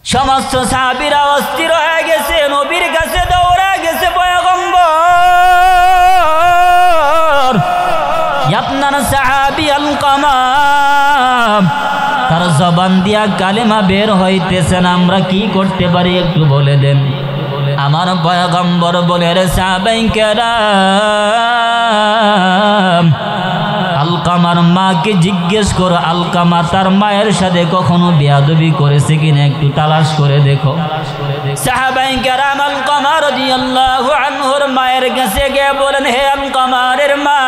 সমস্ত সাহাবীরা অস্থির হয়ে গেছে, নবীর কাছে দৌড়ে গেছে। পয়গম্বর, আপনার সাহাবী আলকামা, তার জবান দিয়া কালেমা বের হইতেছে না, আমরা কি করতে পারি একটু বলে দেন। আমার পয়গম্বর বলে, রে সাহাবায়ে কেরাম, আলকামার মাকে জিজ্ঞেস করো আলকামা তার মায়ের সাথে কখনো বেয়াদবি করেছে কিনা একটু তালাশ করে দেখো। সাহাবায়ে কেরাম আলকামা রাদিয়াল্লাহু আনহুর মায়ের কাছে গিয়ে বলেন, হে আলকামারের মা,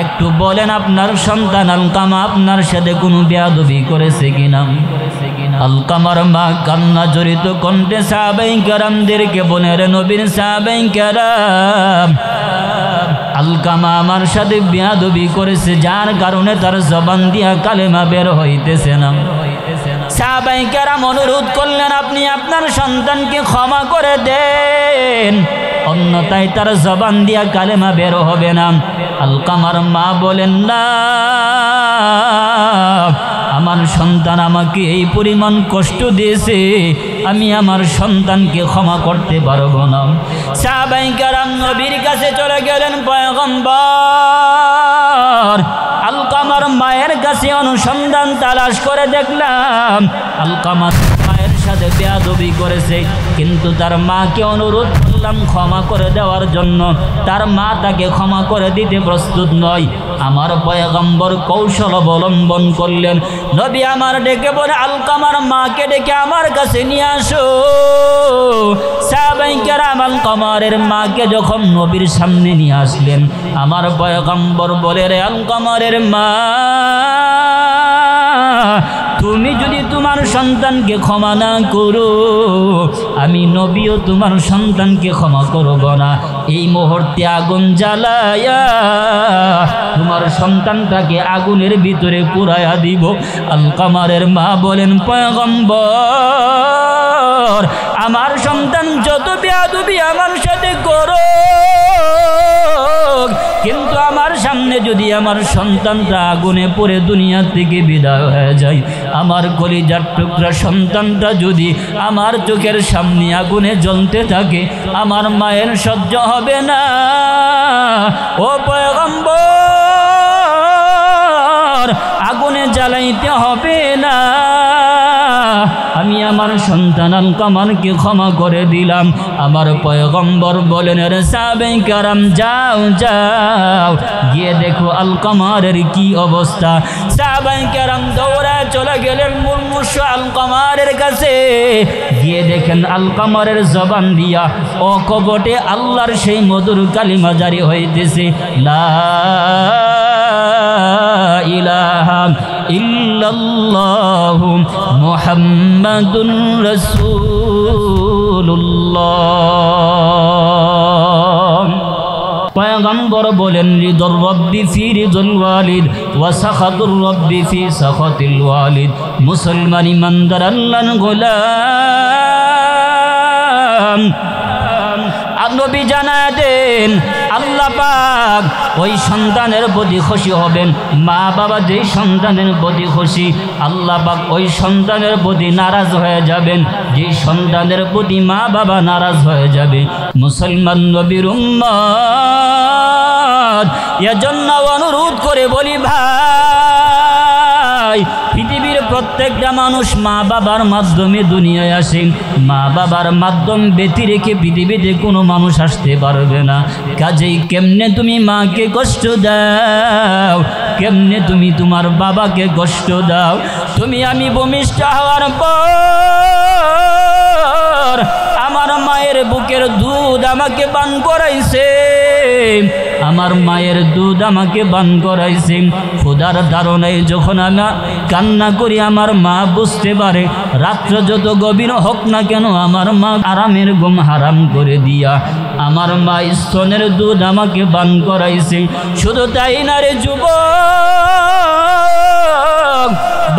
একটু বলেন আপনার সন্তান আলকামা আপনার সাথে কোনো বেয়াদবি করেছে কিনা। আলকামার মা কান্না জড়িত কণ্ঠে সাহাবায়ে কেরামদেরকে বলে, রে নবীর সাহাবায়ে কেরাম, আলকামা আমার সাথে বেয়াদবি করেছে, যার কারণে তার জবান দিয়া কালেমা বের হইতেছে না। সাহাবায়ে কেরাম অনুরোধ করলেন, আপনি আপনার সন্তানকে ক্ষমা করে দেন, অন্যথায় তার জবান দিয়া কালেমা বের হবে না। আলকামার মা বলেন, না, আমার সন্তান আমাকে এই পরিমাণ কষ্ট দিয়েছে, আমি আমার সন্তানকে ক্ষমা করতে পারবো না। সাহাবায়ে কেরাম নবীর কাছে চলে গেলেন, পয়গম্বর, আলকামার মায়ের কাছে অনুসন্ধান তালাশ করে দেখলাম আলকামার মায়ের সাথে বেয়াদবি করেছে, কিন্তু তার মাকে অনুরোধ করলাম ক্ষমা করে দেওয়ার জন্য, তার মা তাকে ক্ষমা করে দিতে প্রস্তুত নয়। আমার পয়গম্বর কৌশল অবলম্বন করলেন, নবী আমার ডেকে বলে, আলকামার মাকে ডেকে আমার কাছে নিয়ে আসো। সাহাবায়ে কেরাম আলকামারের মাকে যখন নবীর সামনে নিয়ে আসলেন, আমার পয়গম্বর বলে, রে আলকামারের মা, তুমি যদি তোমার সন্তানকে ক্ষমা না করো, আমি নবীও তোমার সন্তানকে ক্ষমা করব না। এই মুহূর্তে আগুন জ্বালায়া তোমার সন্তানটাকে আগুনের ভিতরে পুরায়া দিব। আলকামারের মা বলেন, পয়গম্বর, আমার সন্তান যত বেয়াদবি আমার সাথে করো, কিন্তু আমার সামনে যদি আমার সন্তানটা আগুনে পড়ে দুনিয়া থেকে বিদায় হয়ে যায়, আমার কলিজার টুকরা সন্তানটা যদি আমার চোখের সামনে আগুনে জ্বলতে থাকে, আমার মায়ের সহ্য হবে না। ও পয়গম্বর, আগুনে জ্বালাইতে হবে না, আমি আমার সন্তান আলকামারকে ক্ষমা করে দিলাম। আমার পয়গম্বর বলেন, রে সাহাবায়ে কেরাম, যাও যাও, গিয়ে দেখো আলকামারের কি অবস্থা। সাহাবায়ে কেরাম দৌড়ায় চলে গেলেন মুমূর্ষ আলকামারের কাছে, গিয়ে দেখেন আলকামারের জবান দিয়া অকপটে আল্লাহর সেই মধুর কালিমা জারি হইতেছে, লা ইলাহা ইল্লাল্লাহু মুহাম্মাদুর রাসূলুল্লাহ। পয়গম্বর বলেন, রিদুর রব্বি ফি রিদুল ওয়ালিদ ওয়া সাখাতুর রব্বি ফি সাখাতিল ওয়ালিদ। মুসলমান ইমানদার আল্লাহর গোলাম, নবী জানায় দেন, আল্লাহ পাক ওই সন্তানের প্রতি খুশি হবেন, মা বাবা যেই সন্তানের প্রতি খুশি, আল্লাহ পাক ওই সন্তানের প্রতি নারাজ হয়ে যাবেন, যেই সন্তানের প্রতি মা বাবা নারাজ হয়ে যাবে। মুসলমান নবীর উম্মত, এজন্য অনুরোধ করে বলি, ভাই, পৃথিবীর প্রত্যেকটা মানুষ মা বাবার মাধ্যমে দুনিয়ায় আসে, মা বাবার মাধ্যম ব্যতি রেখে পৃথিবীতে কোনো মানুষ আসতে পারবে না। কাজেই কেমনে তুমি মাকে কষ্ট দাও, কেমনে তুমি তোমার বাবাকে কষ্ট দাও। তুমি আমি ভূমিষ্ঠ হওয়ার পর আমার মায়ের বুকের দুধ আমাকে পান করাইছে, আমার মায়ের দুধ আমাকে পান করাইছে। খোদার ধারণায় যখন আমি কান্না করি, আমার মা বুঝতে পারে, রাত্র যত গভীর হোক না কেন, আমার মা আরামের ঘুম হারাম করে দিয়া আমার মা স্তনের দুধ আমাকে পান করাইছে। শুধু তাই না রে যুবক,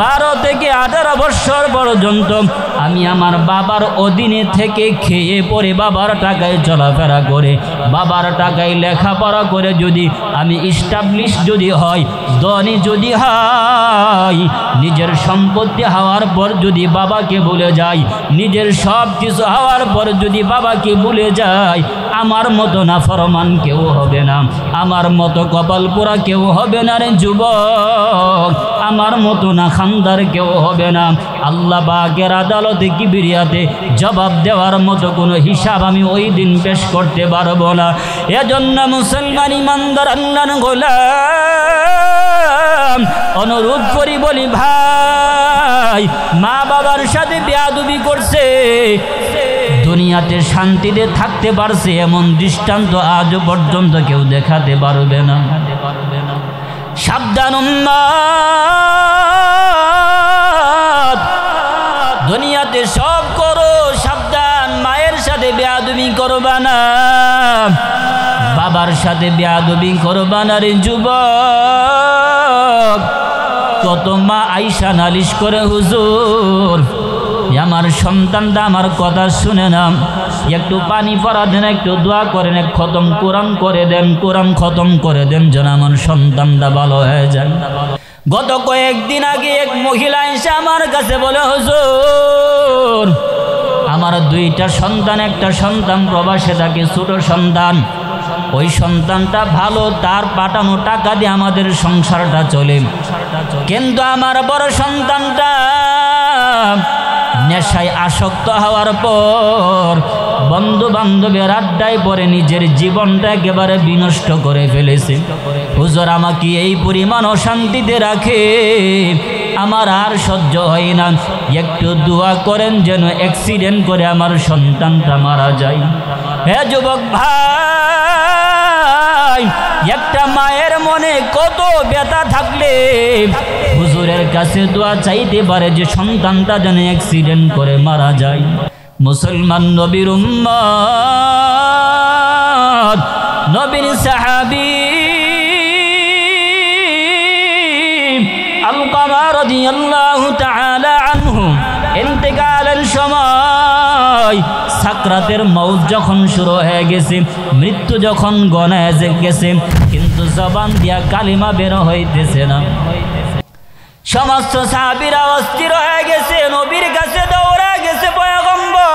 12 থেকে 18 বছর পর্যন্ত আমি আমার বাবার অধীনে থেকে খেয়ে পরে বাবার টাকায় চলাফেরা করে বাবার টাকায় লেখাপড়া করে যদি আমি ইস্টাবলিশ যদি হয়, ধনী যদি হয়, নিজের সম্পত্তি হওয়ার পর যদি বাবাকে ভুলে যাই, নিজের সব কিছু হওয়ার পর যদি বাবাকে ভুলে যাই, আমার মতো নাফরমান কেউ হবে না, আমার মতো কপাল পোড়া কেউ হবে না রে যুবক, আমার মতো না খানদার কেউ হবে না। আল্লাহ পাকের আদালতে কিবরিয়াতে জবাব দেওয়ার মতো কোনো হিসাব আমি ওই দিন পেশ করতে পারবো না। এজন্য মুসলমান ইমানদার আল্লাহর গোলাম অনুরোধ করি বলি, ভাই মা বাবার সাথে বেয়াদবি করছে, দুনিয়াতে শান্তিতে থাকতে পারছে এমন দৃষ্টান্ত আজ পর্যন্ত কেউ দেখাতে পারবে না। সাবধান উম্মত, দুনিয়াতে সব করো সাবধান, মায়ের সাথে বেয়াদবি করবা না, বাবার সাথে বেয়াদবি করবা না রে যুবক। কত মা আইসা নালিশ করে, হুজুর আমার সন্তানটা আমার কথা শুনে না, একটু পানি পড়া দেন, একটু দোয়া করেন, খতম কোরআন করে দেন, কোরআন খতম করে দেন যেন আমার সন্তানটা ভালো হয়ে যায়। গত কয়েকদিন আগে এক মহিলা এসে আমার কাছে বলে, হুজুর আমার 2টা সন্তান, একটা সন্তান প্রবাসে থাকে, ছোট সন্তান, ওই সন্তানটা ভালো, তার পাঠানো টাকা দিয়ে আমাদের সংসারটা চলে, কিন্তু আমার বড় সন্তানটা নেশায় আসক্ত হওয়ার পর বন্ধু বান্ধবের আড্ডায় পরে নিজের জীবনটা একেবারে বিনষ্ট করে ফেলেছে। হুজুর আমাকে এই পরিমাণ অশান্তিতে রাখে, আমার আর সহ্য হয় না, একটু দোয়া করেন যেন অ্যাক্সিডেন্ট করে আমার সন্তানটা মারা যায়। হে যুবক ভাই, একটা মায়ের মনে কত ব্যথা থাকলে হুজুরের কাছে দোয়া চাইতে পারে যে সন্তানটা যেন অ্যাক্সিডেন্ট করে মারা যায়। মুসলমান নবীর উম্মত, নবীর সাহাবী আলকামা রাদিয়াল্লাহু তাআলা আনহু ইন্তেকালের সময় সাকরাতের মউত যখন শুরু হয়ে গেছে, মৃত্যু যখন গণায় গেছে, কিন্তু জবান দিয়া কালিমা বের হইতেছে না। সমস্ত সাহাবীরা অস্থির হয়ে গেছে, নবীর কাছে দৌড়া গেছে, পয়গম্বর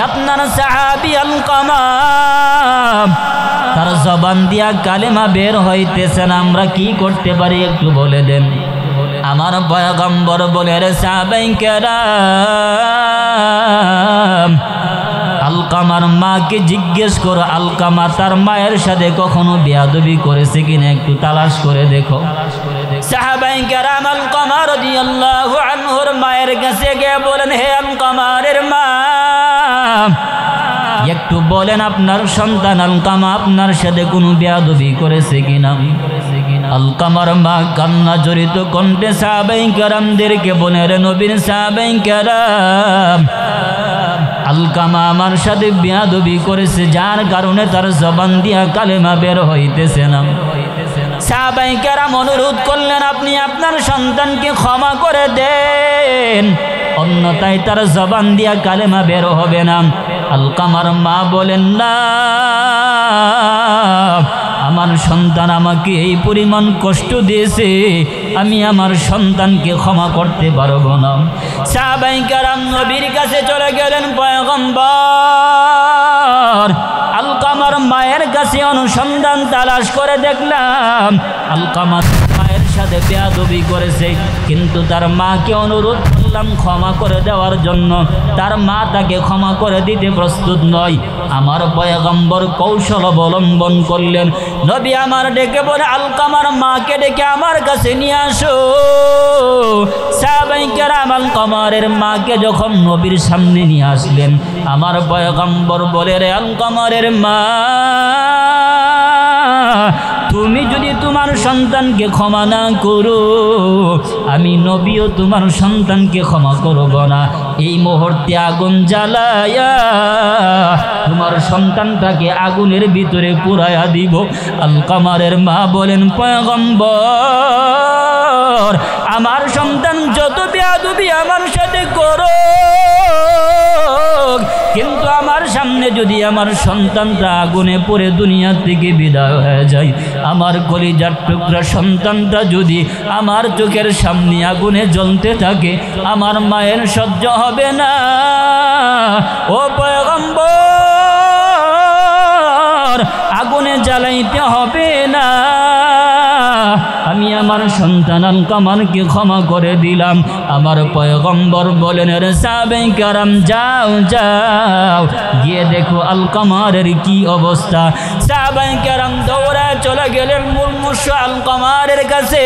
আপনার সাহাবী আলকামা তার জবান দিয়া কালিমা বের হইতেছে না, আমরা কি করতে পারি একটু বলে দেন। আমার পয়গম্বর বলে, রে সাহাবায়ে কেরাম, আলকামার মাকে জিজ্ঞেস করো আলকামা তার মায়ের সাথে কখনো বেয়াদবি করেছে কিনা একটু তালাশ করে দেখো। সাহাবায়ে কেরাম আলকামা রাদিয়াল্লাহু আনহুর মায়ের কাছে গিয়ে বলেন, হে আলকামারের মা, একটু বলেন আপনার সন্তান আলকামা আপনার সাথে কোনো বেয়াদবি করেছে কিনা। আলকামার মা কান্না জড়িত কণ্ঠে সাহাবায়ে কেরামদেরকে বলে, রে নবীর সাহাবায়ে কেরাম, আলকামা আমার সাথে বেয়াদবি করেছে, যার কারণে তার জবান দিয়া কালেমা বের হইতেছে না। সাহাবায়ে কেরাম অনুরোধ করলেন, আপনি আপনার সন্তানকে ক্ষমা করে দেন, অন্যথায় তার জবান দিয়া কালেমা বের হবে না। আলকামার মা বলেন, না, আমার সন্তান আমাকে এই পরিমাণ কষ্ট দিয়েছে, আমি আমার সন্তানকে ক্ষমা করতে পারবো না। সাহাবায়ে কেরাম নবীর কাছে চলে গেলেন, পয়গম্বর আলকামার মায়ের কাছে অনুসন্ধান তালাশ করে দেখলাম আলকামার মায়ের সাথে বেয়াদবি করেছে, কিন্তু তার মাকে অনুরোধ করলাম ক্ষমা করে দেওয়ার জন্য, তার মা তাকে ক্ষমা করে দিতে প্রস্তুত নয়। আমার পয়গম্বর কৌশল অবলম্বন করলেন, নবী আমার ডেকে বলে, আলকামার মাকে ডেকে আমার কাছে নিয়ে আসো। সাহাবায়ে কেরাম আলকামারের মাকে যখন নবীর সামনে নিয়ে আসলেন, আমার পয়গম্বর বলে, রে আলকামারের মা, তুমি যদি তোমার সন্তানকে ক্ষমা না করো, আমি নবীও তোমার সন্তানকে ক্ষমা করব না। এই মুহূর্তে আগুন জ্বালায়া তোমার সন্তানটাকে আগুনের ভিতরে পুরাইয়া দিব। আলকামারের মা বলেন, পয়গম্বর, আমার সন্তান যত বেয়াদবি আমার সাথে করো, কিন্তু আমার সামনে যদি আমার সন্তানটা আগুনে পড়ে দুনিয়া থেকে বিদায় হয়ে যায়, আমার কলিজার টুকরা সন্তানটা যদি আমার চোখের সামনে আগুনে জ্বলতে থাকে, আমার মায়ের সহ্য হবে না। ও পয়গম্বর, আগুনে জ্বালাইতে হবে না, আমি আমার সন্তান আলকামারকে ক্ষমা করে দিলাম। আমার পয়গম্বর বলেন, রে সাহাবায়ে কেরাম, যাও যাও, গিয়ে দেখো আলকামারের কি অবস্থা। সাহাবায়ে কেরাম দৌড়ায় চলে গেলেন মুর্মুষ আলকামারের কাছে।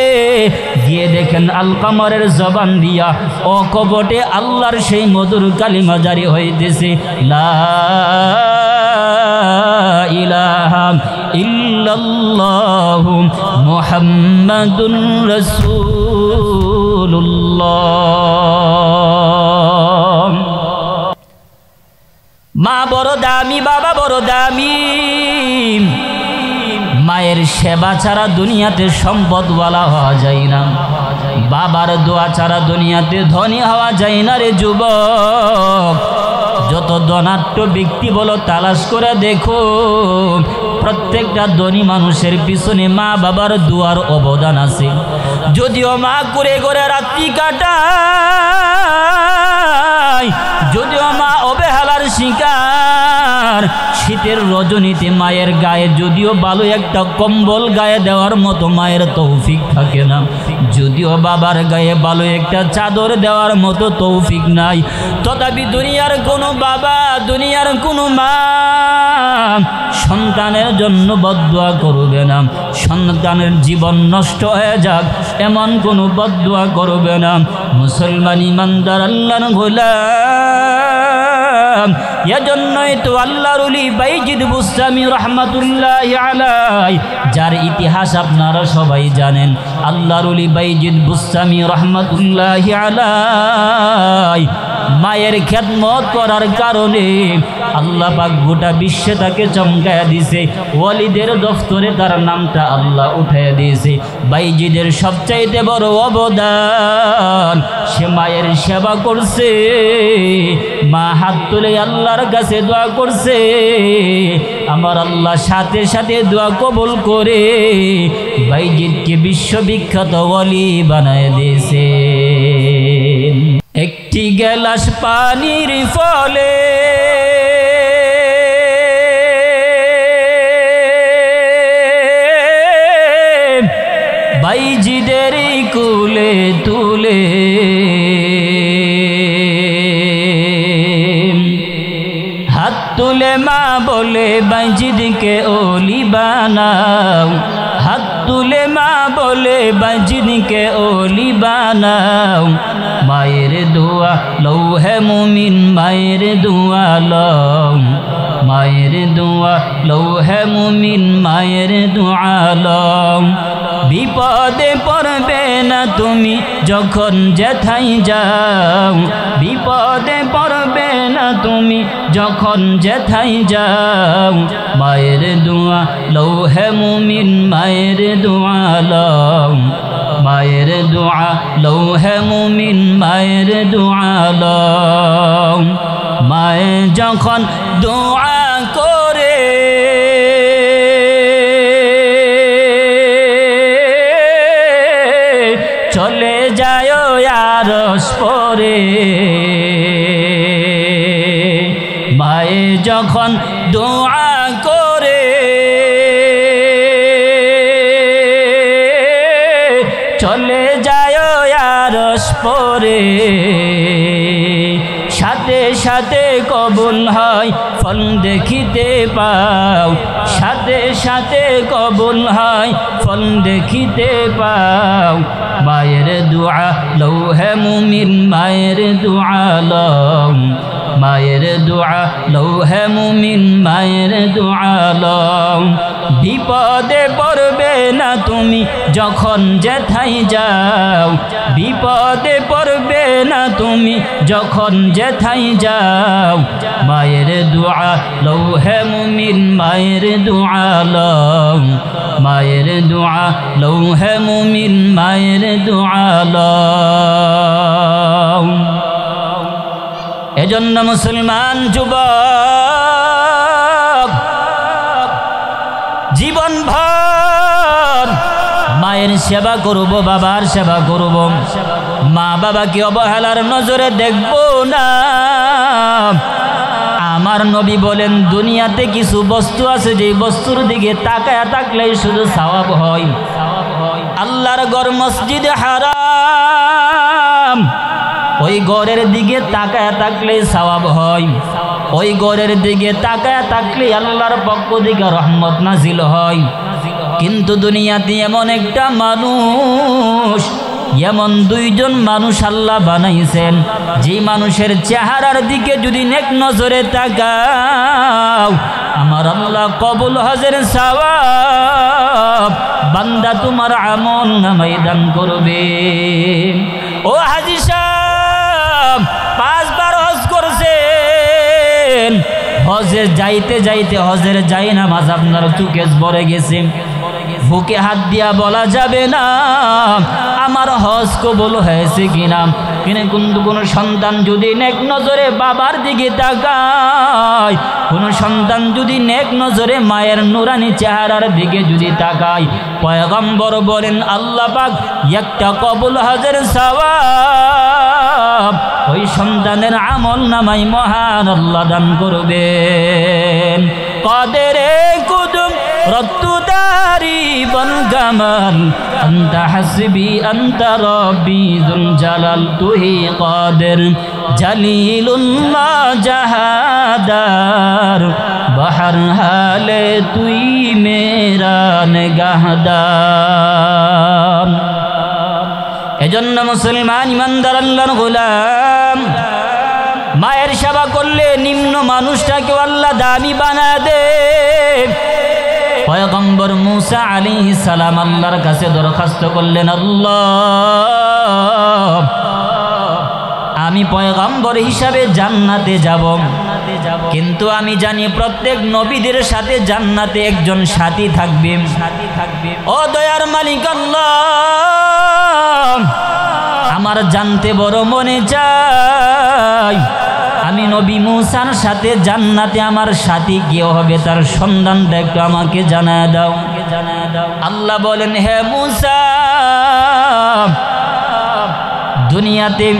গিয়ে দেখেন আলকামারের জবান দিয়া অকপটে আল্লাহর সেই মধুর কালিমা জারি হইতেছে, লা ইলাহা ইল্লাল্লাহু মুহাম্মাদুর রাসূলুল্লাহ। মা বড় দামি, বাবা বড় দামি। মায়ের সেবা ছাড়া দুনিয়াতে সম্পদওয়ালা হওয়া যায় না, বাবার দোয়া ছাড়া দুনিয়াতে ধনী হওয়া যায় না রে যুবক। যত ধনাঢ্য ব্যক্তি বলো তালাশ করে দেখো, প্রত্যেকটা ধনী মানুষের পিছনে মা বাবার দোয়ার অবদান আছে। যদিও মা করে করে রাত্রি কাটায়, যদিও মা অবহেলার শিকার, শীতের রজনীতে মায়ের গায়ে যদিও ভালো একটা কম্বল গায়ে দেওয়ার মতো মায়ের তৌফিক থাকে না, যদিও বাবার গায়ে ভালো একটা চাদর দেওয়ার মতো তৌফিক নাই, তথাপি দুনিয়ার কোনো বাবা, দুনিয়ার কোনো মা সন্তানের জন্য বদদুয়া করবে না। সন্তানের জীবন নষ্ট হয়ে যাক এমন কোনো বদদুয়া করবে না। মুসলমান ইমানদার আল্লাহর গোলাম, এজন্যই তো আল্লাহর ওলি বাইজিদ বুস্তামি রহমাতুল্লাহি আলাইহি, যার ইতিহাস আপনারা সবাই জানেন। আল্লাহর ওলি বাইজিদ বুস্তামি রহমাতুল্লাহি আলাইহি মায়ের খেদমত করার কারণে আল্লাহ পাক গোটা বিশ্বে তাকে চমকায়া দিয়েছে। ওয়ালিদের দফতরে তার নামটা আল্লাহ উঠাইয়া দিয়েছে। বাইজিদের সবচাইতে বড় অবদান, সে মায়ের সেবা করছে। মা হাত তুলে আল্লাহর কাছে দোয়া করছে, আমার আল্লাহ সাথে সাথে দোয়া কবুল করে বাইজিদকে বিশ্ববিখ্যাত ওয়ালি বানায় দিয়েছে। একটি গ্লাস পানির ফলে বাইজিদের কুলে তুলে হাত তুলে মা বলে বাইজিদকে ওলি বানাও, হাত তুলে মা বলে বাইজিদকে ওলি বানাও। মায়ের দোয়া লৌহে মুমিন, মায়ের দোয়া লও, মায়ের দোয়া লৌহে মুমিন, মায়ের দোয়া লও। বিপদে পড়বে না তুমি যখন যেথাই যাও, বিপদে পড়বে না তুমি যখন যেথাই যাও। মায়ের দোয়া লৌহে মুমিন, মায়ের দোয়া লও, মায়ের দোয়া লৌহে মুমিন, মায়ের দোয়া লও। মায়ে যখন দোয়া করে চলে যায় আরশ পরে, মায়ে যখন দোয়া করে চলে যায় আরশ পরে, সাথে সাথে কবুল হয় ফল দেখিতে পাও, সাথে সাথে কবুল হয় ফল দেখিতে পাও। মায়ের দোয়া লৌহে মুমিন, মায়ের দোয়া লও, মায়ের দোয়া লও হে মুমিন মায়ের দোয়া লও বিপদে পড়বে না তুমি যখন যেথায় যাও বিপদে পড়বে না তুমি যখন যেথায় যাও মায়ের দোয়া লও হে মুমিন মায়ের দোয়া লও মায়ের দোয়া লও হে মুমিন মায়ের দোয়া লও এজন্য মুসলমান যুবক জীবন ভর মায়ের সেবা করব বাবার সেবা করব মা বাবাকে অবহেলার নজরে দেখব না আমার নবী বলেন দুনিয়াতে কিছু বস্তু আছে যে বস্তুর দিকে তাকায়া থাকলেই শুধু সওয়াব হয় আল্লাহর ঘর মসজিদ হারাম ওই ঘরের দিকে তাকায়া থাকলে সওয়াব হয় ওই ঘরের দিকে তাকায়া থাকলে আল্লাহর পক্ষ থেকে রহমত নাজিল হয় কিন্তু দুনিয়াতে এমন একটা মানুষ এমন দুইজন মানুষ আল্লাহ বানাইছেন যে মানুষের চেহারার দিকে যদি নেক নজরে তাকাও আমার আল্লাহ কবুল হজের সওয়াব বান্দা তোমার আমল নামায় দান করবে ও হাজী সাহেব 5 বার হজ করছেন হজে যাইতে যাইতে হজের যাই নামাজ আপনার চোখে ভরে গেছে বুকে হাত দিয়া বলা যাবে না আমার হজ কবুল হয়েছে কিনা কিন্তু কোন সন্তান যদি নেক নজরে বাবার দিকে তাকায় কোন সন্তান যদি নেক নজরে মায়ের নুরানি চেহারার দিকে যদি তাকায় পয়গম্বর বলেন আল্লাহ পাক একটা কবুল হজের সওয়াব ওই সন্তানের আমল নামাই মহান আল্লাহ দান করবেন কাদেরে কুদুম রত্তুদারি বন গামাল আন্তা হাসবি আন্তা রব্বি যুল জালাল তুহি কাদের জালিলুল্লাহ জাহাদার বাহার হালে তুই মেরা নিগাহদার এজন্য মুসলমান ইমানদার আল্লাহর গোলাম মায়ের সেবা করলে নিম্ন মানুষটাকে আল্লাহ দামি বানায় দে পয়গম্বর মুসা আলাইহিস সালাম আল্লাহর কাছে দরখাস্ত করলেন আল্লাহ আমি পয়গম্বর হিসাবে জান্নাতে যাব কিন্তু আমি জানি প্রত্যেক নবীদের সাথে জান্নাতে একজন সাথী থাকবে ও দয়ার মালিক আল্লাহ আমার জানতে বড় মনে চাই আমি নবী মুসার সাথে জান্নাতে আমার সাথী কে হবে তার সন্ধানটা একটু আমাকে জানায় দাও আল্লাহ বলেন হে মুসা দুনিয়াতে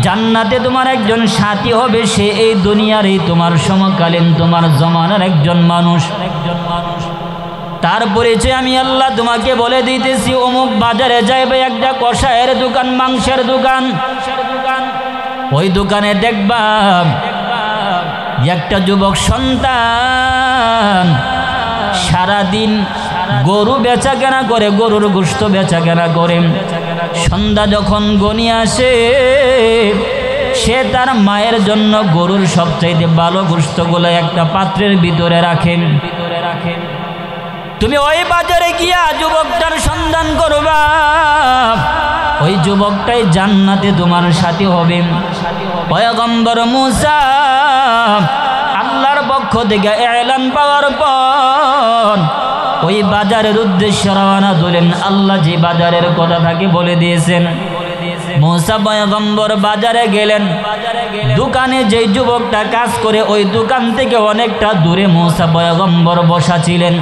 জান্নাতে তোমার একজন সাথী হবে সে এই দুনিয়ার এই তোমার সমকালীন তোমার জমানার একজন মানুষ তার পরিচয় আমি আল্লাহ তোমাকে বলে দিতেছি অমুক বাজারে যাইবে একটা কষায়ের দোকান মাংসের দোকান ওই দোকানে দেখবা একটা যুবক সন্তান সারাদিন গরু বেচা কেনা করে গরুর গোশত বেচা কেনা করে সন্ধ্যা যখন গনি আসে সে তার মায়ের জন্য গরুর সবচাইতে ভালো গোশতগুলো একটা পাত্রের ভিতরে রাখেন তুমি ওই বাজারে গিয়া যুবকটার সন্ধান করবা ওই যুবকটাই জান্নাতে তোমার সাথী হবে পয়গম্বর মুসা আল্লাহর পক্ষ থেকে এলান পাওয়ার পর ওই বাজারের উদ্দেশ্যে রওনা দিলেন আল্লাহ যে বাজারের কথা তাকে বলে দিয়েছেন মুসা পয়গম্বর বাজারে গেলেন দোকানে যে যুবকটা কাজ করে ওই দোকান থেকে অনেকটা দূরে মুসা পয়গম্বর বসা ছিলেন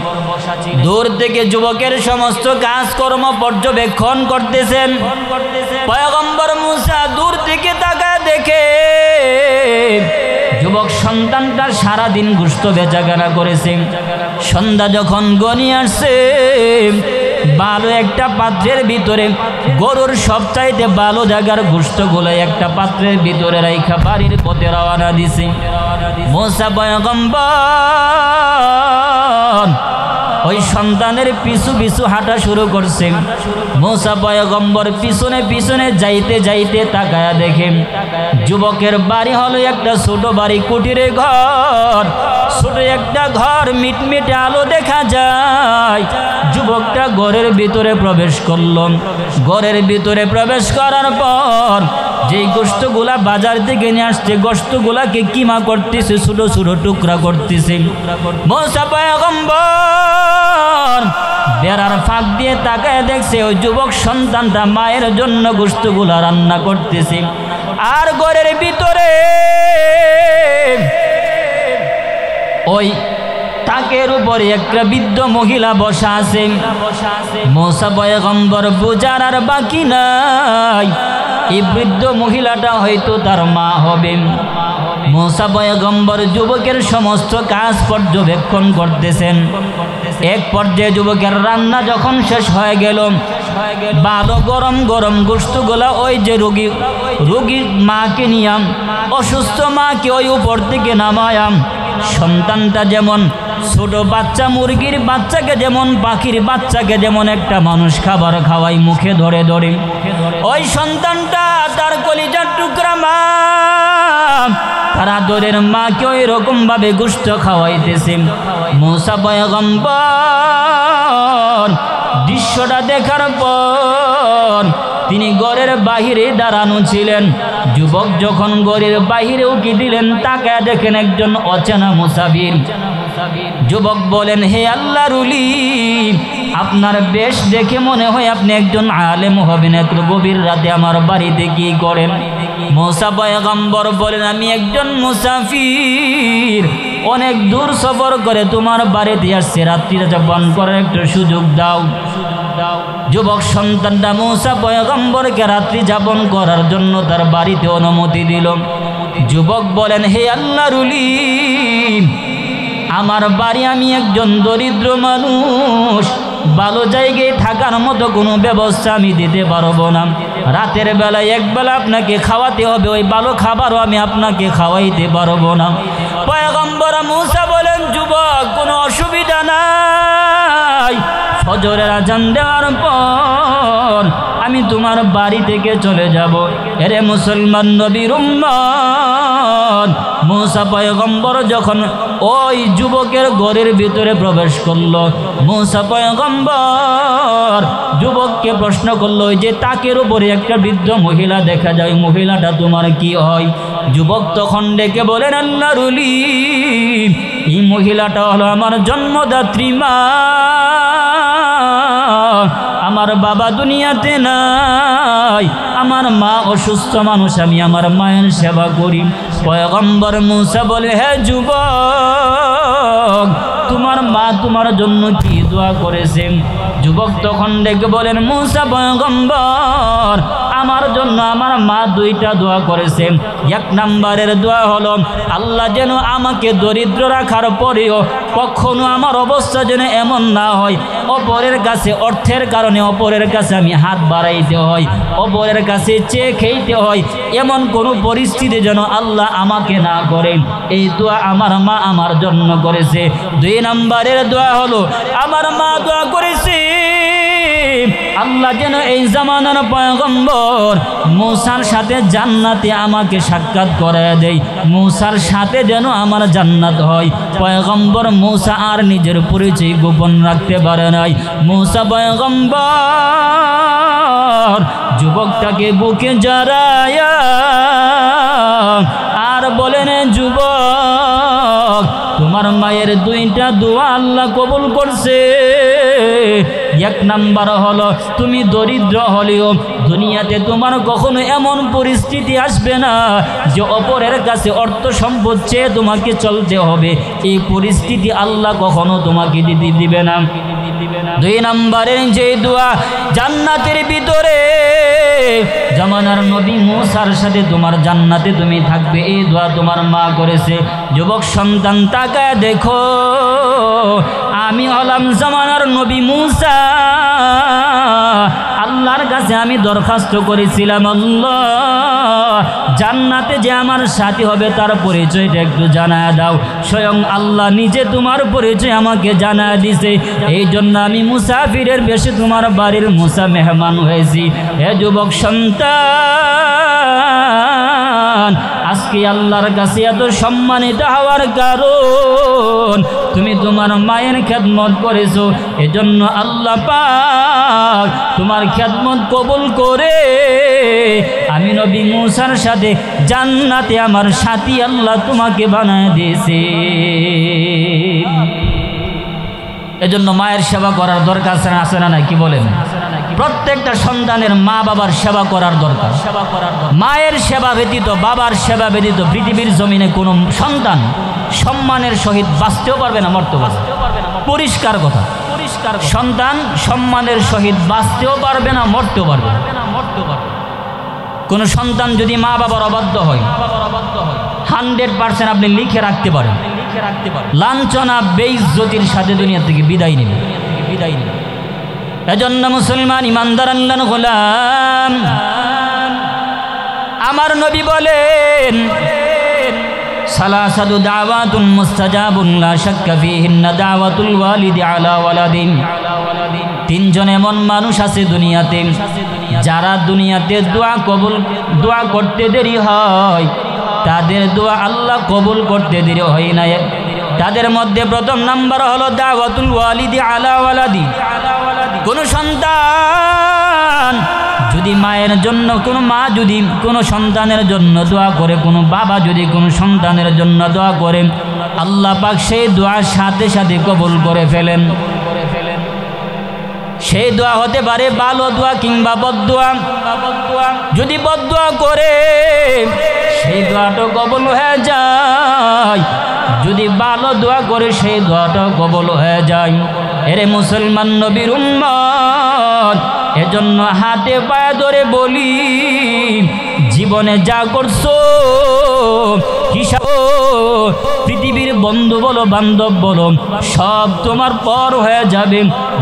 দূর থেকে যুবকের সমস্ত কাজকর্ম পর্যবেক্ষণ করতেছেন পয়গম্বর মুসা দূর থেকে তাকায় দেখে যুবক সন্তানটার সারাদিন গোশত বেচাকেনা করেছে সন্ধ্যা যখন গনি আসছে ভালো একটা পাত্রের ভিতরে গরুর সবচাইতে ভালো জায়গার গোশতগুলো একটা পাত্রের ভিতরে রাইখা বাড়ির পথে রওনা দিছে মুসা পয়গম্বর ওই সন্তানের পিছু পিছু হাঁটা শুরু করছে। মুসা পয়গম্বর পিছনে পিছনে যাইতে যাইতে তাকায়া দেখে যুবকের বাড়ি হলো একটা ছোট বাড়ি, কুটিরে ঘর, ছোট একটা ঘর, মিটমিটে আলো দেখা যায়। যুবকটা ঘরের ভিতরে প্রবেশ করল। ঘরের ভিতরে প্রবেশ করার পর যেই গোশতগুলা বাজার থেকে নিয়ে আসছে, গোশতগুলাকে কিমা করতেছে, ছোট ছোট টুকরা করতেছে। মুসা পয়গম্বর বেড়ার ফাঁক দিয়ে তাকায় দেখছে ওই যুবক সন্তানটা মায়ের জন্য গোশতগুলা রান্না করতেছে। আর ঘরের ভিতরে ওই তাকের উপরে একটা বৃদ্ধ মহিলা বসা আছে। মুসা পয়গম্বর বুঝার আর বাকি নাই, এই বৃদ্ধ মহিলাটা হয়তো তার মা হবে। মুসা পয়গম্বর যুবকের সমস্ত কাজ পর্যবেক্ষণ করতেছেন। এক পর্যায়ে যুবকের রান্না যখন শেষ হয়ে গেল, ভালো গরম গরম গোশতগুলা ওই যে রোগীর মাকে নিয়াম, অসুস্থ মাকে ওই উপর থেকে নামায়াম, সন্তানটা যেমন ছোট বাচ্চা, মুরগির বাচ্চাকে যেমন, পাখির বাচ্চাকে যেমন একটা মানুষ খাবার খাওয়াই মুখে ধরে ধরে, ওই সন্তানটা তার কলিজার টুকরা মা, তার আদরের মাকে ওই রকম ভাবে গোশত খাওয়াইতেছে। মুসা পয়গম্বর দৃশ্যটা দেখার পর তিনি ঘরের বাহিরে দাঁড়ানো ছিলেন। যুবক যখন ঘরের বাহিরে উকি দিলেন, তাকায় দেখেন একজন অচেনা মুসাফির। যুবক বলেন, হে আল্লাহর ওলি, আপনার বেশ দেখে মনে হয় আপনি একজন আলেম হবেন, এত গভীর রাতে আমার বাড়িতে কি করেন? মুসা পয়গম্বর বলেন, আমি একজন মুসাফির, অনেক দূর সফর করে তোমার বাড়িতে আসছে, রাত্রি যাপন করার একটু সুযোগ দাও। যুবক সন্তানটা মুসা পয়গম্বরকে রাত্রি যাপন করার জন্য তার বাড়িতে অনুমতি দিল। যুবক বলেন, হে আল্লাহর ওলি, আমার বাড়ি, আমি একজন দরিদ্র মানুষ, ভালো জায়গায় থাকার মতো কোনো ব্যবস্থা আমি দিতে পারবো না। রাতের বেলায় একবেলা আপনাকে খাওয়াতে হবে, ওই ভালো খাবারও আমি আপনাকে খাওয়াইতে পারবো না। পয়গম্বর মুসা বলেন, যুবক কোনো অসুবিধা নাই, ফজরের আজান দেওয়ার পর আমি তোমার বাড়ি থেকে চলে যাব। এরে মুসলমান নবীর উম্মত, মুসা পয়গম্বর যখন ওই যুবকের ঘরের ভিতরে প্রবেশ করলো, মুসা পয়গম্বর যুবককে প্রশ্ন করলো, ওই যে তাকের উপরে একটা বৃদ্ধ মহিলা দেখা যায়, মহিলাটা তোমার কি হয়? যুবক তখন ডেকে বলেন, আল্লাহর ওলি, এই মহিলাটা হলো আমার জন্মদাত্রী মা, আমার বাবা দুনিয়াতে নাই, আমার মা অসুস্থ মানুষ, আমি আমার মায়ের সেবা করি। পয়গম্বর মুসা বলে, হে যুবক, তোমার মা তোমার জন্য কি দোয়া করেছেন? যুবক তখন ডেকে বলেন, মুসা পয়গম্বর, আমার জন্য আমার মা দুইটা দোয়া করেছেন। এক নম্বরের দোয়া হলো, আল্লাহ যেন আমাকে দরিদ্র রাখার পরেও কখনো আমার অবস্থা যেন এমন না হয়, অপরের কাছে অর্থের কারণে অপরের কাছে আমি হাত বাড়াইতে হয়, অপরের কাছে চেয়ে খেতে হয়, এমন কোনো পরিস্থিতি যেন আল্লাহ আমাকে না করেন। এই দোয়া আমার মা আমার জন্য করেছে। দুই নম্বরের দোয়া হলো, আমার মা দোয়া করেছে আল্লাহ যেন এই জামানার পয়গম্বর মুসার সাথে জান্নাতে আমাকে সাক্ষাৎ করায় দেয়, মুসার সাথে যেন আমার জান্নাত হয়। পয়গম্বর মুসা আর নিজের পরিচয় গোপন রাখতে পারে নাই। মুসা পয়গম্বর যুবকটাকে বুকে জড়ায়া আর বলেন, যুবক, তোমার মায়ের দুইটা দোয়া আল্লাহ কবুল করছে। এক নাম্বার হলো, তুমি দরিদ্র হলেও দুনিয়াতে তোমার কখনো এমন পরিস্থিতি আসবে না যে অপরের কাছে অর্থ সম্পদ চেয়ে তোমাকে চলতে হবে, এই পরিস্থিতি আল্লাহ কখনো তোমাকে দিবে না। দুই নাম্বারের যে দোয়া, জান্নাতের ভিতরে জামানার নবী মুসার সাথে তোমার জান্নাতে তুমি থাকবে, এই দোয়া তোমার মা করেছে। যুবক সন্তান তাকায় দেখো, আমি হলাম জামানার নবী মুসা, আল্লাহর কাছে আমি দরখাস্ত করেছিলাম, আল্লাহ জান্নাতে যে আমার সাথী হবে তার পরিচয়টা একটু জানায় দাও। স্বয়ং আল্লাহ নিজে তোমার পরিচয় আমাকে জানায় দিছে। এই জন্য আমি মুসাফিরের বেশে তোমার বাড়ির মুসা মেহমান হয়েছি। হে যুবক সন্তান, আজকে আল্লাহর কাছে এত সম্মানিত হওয়ার কারণ তুমি তোমার মায়ের খেদমত করেছো। এজন্য আল্লাহ পাক তোমার খেদমত কবুল করে আমি নবী মুসার সাথে জান্নাতে আমার সাথী আল্লাহ তোমাকে বানায় দিয়েছে। এজন্য মায়ের সেবা করার দরকার আছে না কি বলেন? প্রত্যেকটা সন্তানের মা বাবার সেবা করার দরকার। মায়ের সেবা ব্যতীত, বাবার সেবা ব্যতীত পৃথিবীর জমিনে কোনো সন্তান সম্মানের সহিত বাঁচতেও পারবে না, মরতে পারবে না। পরিষ্কার কথা, সন্তান সম্মানের সহিত বাঁচতেও পারবে না, মরতেও পারবে না। কোন সন্তান যদি মা বাবার অবাধ্য হয় 100% আপনি লিখে রাখতে পারেন, লাঞ্ছনা বেইজ্জতির সাথে দুনিয়া থেকে বিদায় নেবে। এজন্য মুসলমান ইমানদার আল্লাহর গোলাম, আমার নবী বলেন সালাসাতু দাওয়াতুন মুস্তাজাবুন লা শাক্কা ফীহিন্না দাওয়াতুল ওয়ালিদি আলা ওয়ালাদিন। তিনজন এমন মানুষ আছে দুনিয়াতে, যারা দুনিয়াতে দোয়া করতে দেরি হয়, তাদের দোয়া আল্লাহ কবুল করতে দেরি হয় না। তাদের মধ্যে প্রথম নাম্বার হলো দাওয়াতুল ওয়ালিদি আলা ওয়ালাদি। কোন সন্তান যদি মায়ের জন্য, কোন মা যদি কোনো সন্তানের জন্য দোয়া করে, কোনো বাবা যদি কোনো সন্তানের জন্য দোয়া করে, আল্লাহ পাক সেই দোয়া সাথে সাথে কবুল করে ফেলেন। সেই দোয়া হতে পারে ভালো দোয়া কিংবা বদদোয়া। যদি বদদোয়া করে সেই দোয়াটা কবুল হয়ে যায়, যদি ভালো দোয়া করে সেই দোয়াটা কবুল হয়ে যায়। এরে মুসলমান নবীর উম্মত, এজন্য হাতে পায়ে ধরে বলি, জীবনে যা করছো হিসাব, পৃথিবীর বন্ধু বলো বান্ধব বলো সব তোমার পর হয়ে যাবে।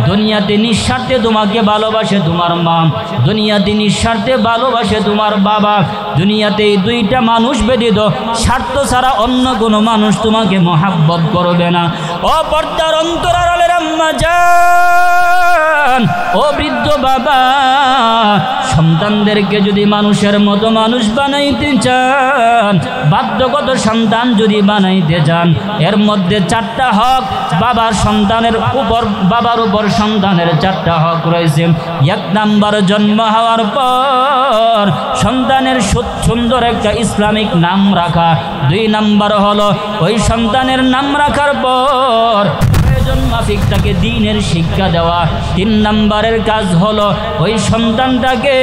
দুনিয়াতে নিঃস্বার্থে তোমাকে ভালোবাসে তোমার মা, দুনিয়াতে নিঃস্বার্থে ভালোবাসে তোমার বাবা। দুনিয়াতে এই দুইটা মানুষ ব্যতীত স্বার্থ ছাড়া অন্য কোনো মানুষ তোমাকে মহাব্বত করবে না। ও পর্দার অন্তরালের আম্মা জান, ও বৃদ্ধ বাবা, সন্তানদেরকে যদি মানুষের মতো মানুষ বানাইতে চান, বাধ্যগত সন্তান যদি বানাইতে চান, এর মধ্যে 4টা হক বাবার সন্তানের উপর, বাবার উপর সন্তানের 4টা হক রয়েছে। 1 নাম্বার, জন্ম হওয়ার পর সন্তানের সুন্দর একটা ইসলামিক নাম রাখা। 2 নাম্বার হলো ওই সন্তানের নাম রাখার পর মাফিক তাকে দ্বীনের শিক্ষা দেওয়া। 3 নাম্বারের কাজ হলো ওই সন্তানটাকে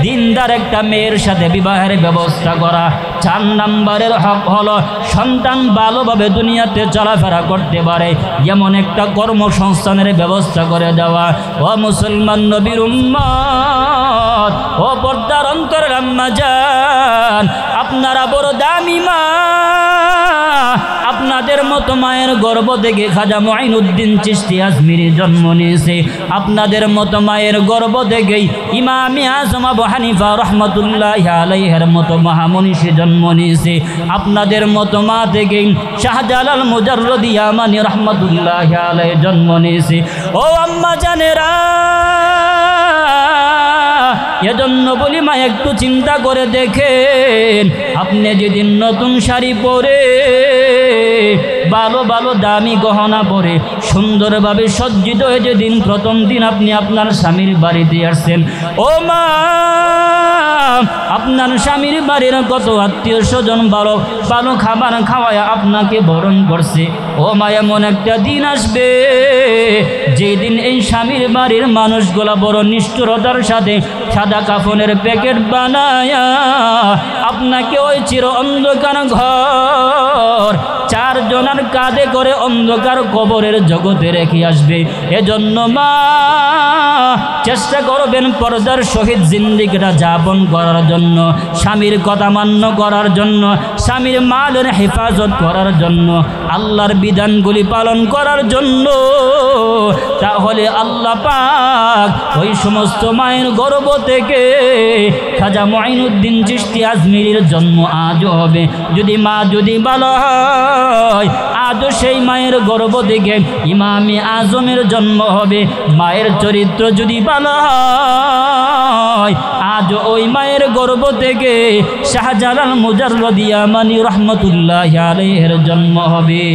দ্বীনদার একটা মেয়ের সাথে বিবাহের ব্যবস্থা করা। 4 নাম্বারের হক হলো সন্তান ভালোভাবে দুনিয়াতে চলাফেরা করতে পারে এমন একটা কর্মসংস্থানের ব্যবস্থা করে দেওয়া। ও মুসলমান নবীর উম্মত, ও পর্দার অন্তরের আম্মা জান, আপনারা বড় দামি মা। আপনাদের মতো মায়ের গর্ভ থেকে খাজা মুঈনুদ্দিন চিশতি আজমিরি জন্ম নিয়েছে। আপনাদের মতো মায়ের গর্ভ থেকেই ইমামে আযম আবু হানিফা রহমতুল্লাহি আলাইহির মতো মহামনীষী জন্ম নিয়েছে। আপনাদের মতো মা থেকেই শাহজালাল মুজাররদি ইয়ামানি রহমতুল্লাহি আলাইহি জন্ম নিয়েছে। ও আম্মা জানেরা, এজন্য বলি মা, একটু চিন্তা করে দেখেন, আপনি যেদিন নতুন শাড়ি পরে, ভালো ভালো দামি গহনা পরে, সুন্দরভাবে সজ্জিত হয়ে যেদিন প্রথম দিন আপনি আপনার স্বামীর বাড়িতে আসছেন, ও মা, আপনার স্বামীর বাড়ির কত আত্মীয় স্বজন ভালো ভালো খাবার খাওয়ায় আপনাকে বরণ করছে। ও মা, এমন একটা দিন আসবে যেদিন এই স্বামীর বাড়ির মানুষগুলা বড় নিষ্ঠুরতার সাথে সাদা কাফনের প্যাকেট বানায়া আপনাকে ওই চির অন্ধকার ঘর 4 স্বজনার কাঁধে করে অন্ধকার কবরের জগতে রেখে আসবে। এজন্য মা চেষ্টা করবেন পর্দার সহিত জিন্দেগিটা যাপন করার জন্য, স্বামীর কথা মান্য করার জন্য, স্বামীর মালের হেফাজত করার জন্য, আল্লাহর বিধানগুলি পালন করার জন্য। তাহলে আল্লাহ পাক ওই সমস্ত মায়ের গর্ভ থেকে খাজা মুঈনুদ্দিন চিশতি আজমিরির জন্ম আজও হবে। যদি মা যদি ভালো হয়, আজও সেই মায়ের গর্ভ থেকে ইমামে আজমের জন্ম হবে। মায়ের চরিত্র যদি ভালো হয়, আজও ওই মায়ের গর্ভ থেকে শাহজালাল মুজাররদি ইয়ামানি রহমতুল্লাহি আলাইহির জন্ম হবে।